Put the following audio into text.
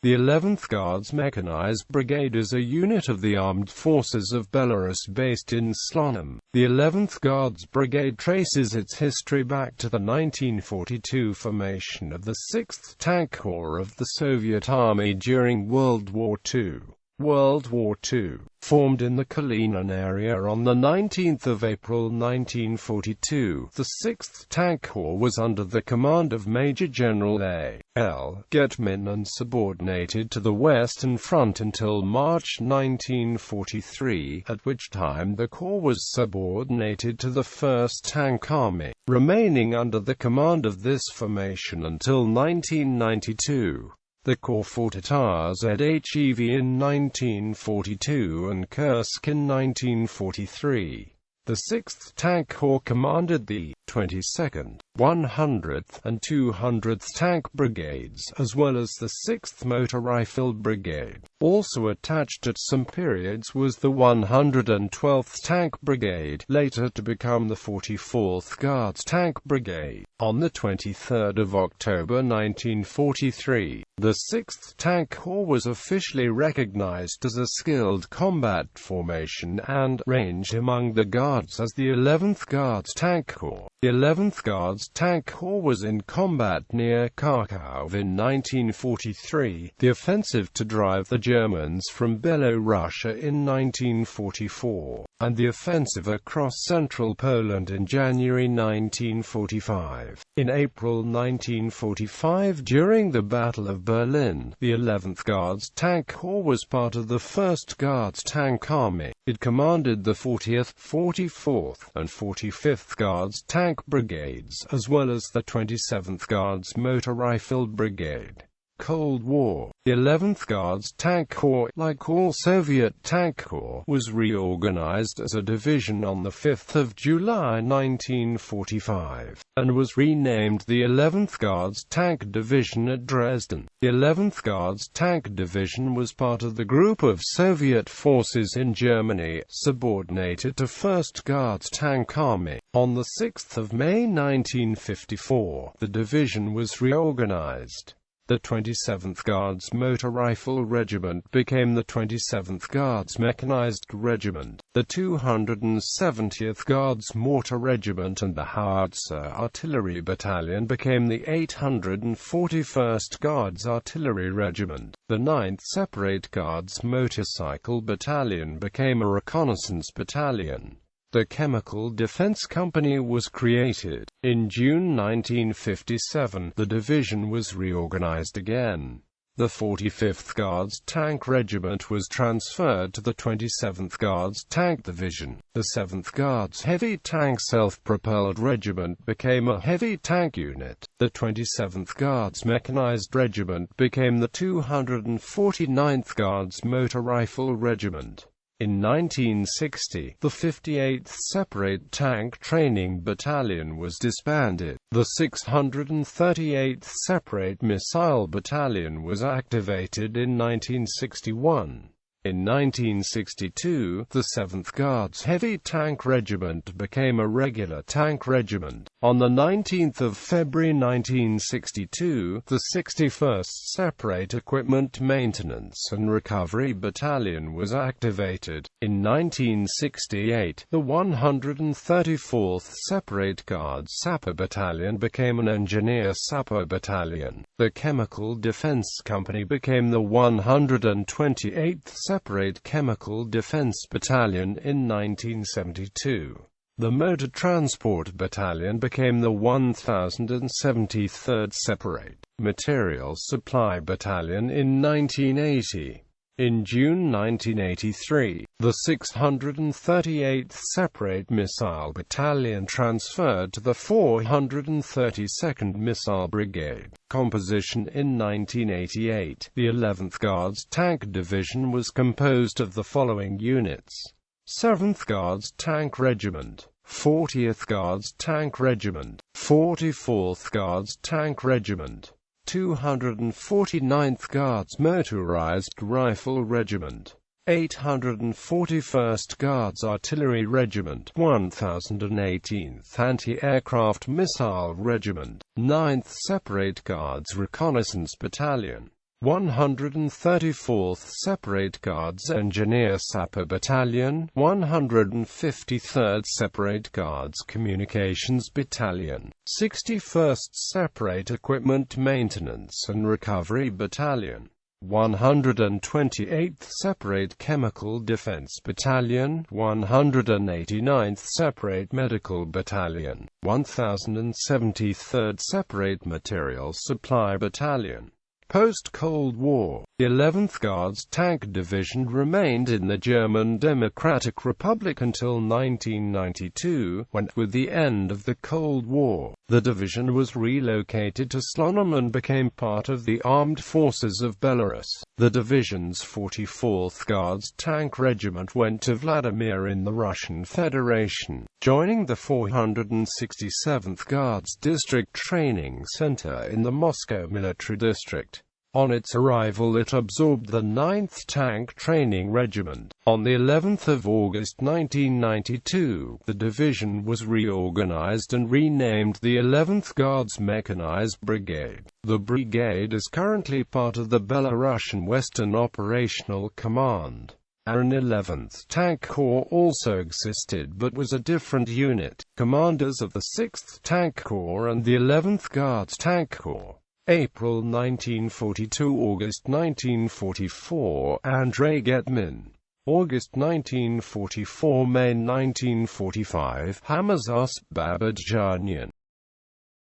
The 11th Guards Mechanized Brigade is a unit of the Armed Forces of Belarus based in Slonim. The 11th Guards Brigade traces its history back to the 1942 formation of the 6th Tank Corps of the Soviet Army during World War II. World War II. Formed in the Kalinin area on 19 April 1942, the 6th Tank Corps was under the command of Major General A.L. Getman and subordinated to the Western Front until March 1943, at which time the Corps was subordinated to the 1st Tank Army, remaining under the command of this formation until 1992. The Corps fought at RZHEV in 1942 and Kursk in 1943. The 6th Tank Corps commanded the 22nd, 100th, and 200th Tank Brigades, as well as the 6th Motor Rifle Brigade. Also attached at some periods was the 112th Tank Brigade, later to become the 44th Guards Tank Brigade. On the 23rd of October 1943, the 6th Tank Corps was officially recognized as a skilled combat formation and ranged among the Guards as the 11th Guards Tank Corps. The 11th Guards Tank Corps was in combat near Kharkov in 1943, the offensive to drive the Germans from Belarus in 1944, and the offensive across central Poland in January 1945. In April 1945, during the Battle of Berlin, the 11th Guards Tank Corps was part of the 1st Guards Tank Army. It commanded the 40th, 44th, and 45th Guards Tank Brigades, as well as the 27th Guards Motor Rifle Brigade. Cold War. The 11th Guards Tank Corps, like all Soviet tank corps, was reorganized as a division on 5 July 1945, and was renamed the 11th Guards Tank Division at Dresden. The 11th Guards Tank Division was part of the group of Soviet forces in Germany, subordinated to 1st Guards Tank Army. On 6 May 1954, the division was reorganized. The 27th Guards Motor Rifle Regiment became the 27th Guards Mechanized Regiment, the 270th Guards Mortar Regiment and the Howitzer Artillery Battalion became the 841st Guards Artillery Regiment. The 9th Separate Guards Motorcycle Battalion became a reconnaissance battalion. The Chemical Defense Company was created. In June 1957, the division was reorganized again. The 45th Guards Tank Regiment was transferred to the 27th Guards Tank Division. The 7th Guards Heavy Tank Self-Propelled Regiment became a heavy tank unit. The 27th Guards Mechanized Regiment became the 249th Guards Motor Rifle Regiment. In 1960, the 58th Separate Tank Training Battalion was disbanded. The 638th Separate Missile Battalion was activated in 1961. In 1962, the 7th Guards Heavy Tank Regiment became a regular tank regiment. On 19 February 1962, the 61st Separate Equipment Maintenance and Recovery Battalion was activated. In 1968, the 134th Separate Guards Sapper Battalion became an Engineer Sapper Battalion. The Chemical Defense Company became the 128th Separate Chemical Defense Battalion in 1972. The Motor Transport Battalion became the 1073rd Separate Material Supply Battalion in 1980. In June 1983, the 638th Separate Missile Battalion transferred to the 432nd Missile Brigade. Composition. In 1988, the 11th Guards Tank Division was composed of the following units: 7th Guards Tank Regiment, 40th Guards Tank Regiment, 44th Guards Tank Regiment, 249th Guards Motorized Rifle Regiment, 841st Guards Artillery Regiment, 1018th Anti-Aircraft Missile Regiment, 9th Separate Guards Reconnaissance Battalion. 134th Separate Guards Engineer Sapper Battalion, 153rd Separate Guards Communications Battalion, 61st Separate Equipment Maintenance and Recovery Battalion, 128th Separate Chemical Defense Battalion, 189th Separate Medical Battalion, 1073rd Separate Material Supply Battalion. Post-Cold War, the 11th Guards Tank Division remained in the German Democratic Republic until 1992, when, with the end of the Cold War, the division was relocated to Slonim and became part of the Armed Forces of Belarus. The division's 44th Guards Tank Regiment went to Vladimir in the Russian Federation, joining the 467th Guards District Training Center in the Moscow Military District. On its arrival it absorbed the 9th Tank Training Regiment. On the 11th of August 1992, the division was reorganized and renamed the 11th Guards Mechanized Brigade. The brigade is currently part of the Belarusian Western Operational Command. An 11th Tank Corps also existed but was a different unit. Commanders of the 6th Tank Corps and the 11th Guards Tank Corps. April 1942 – August 1944 – Andrei Getmin. August 1944 – May 1945 – Hamazas Babajanyan.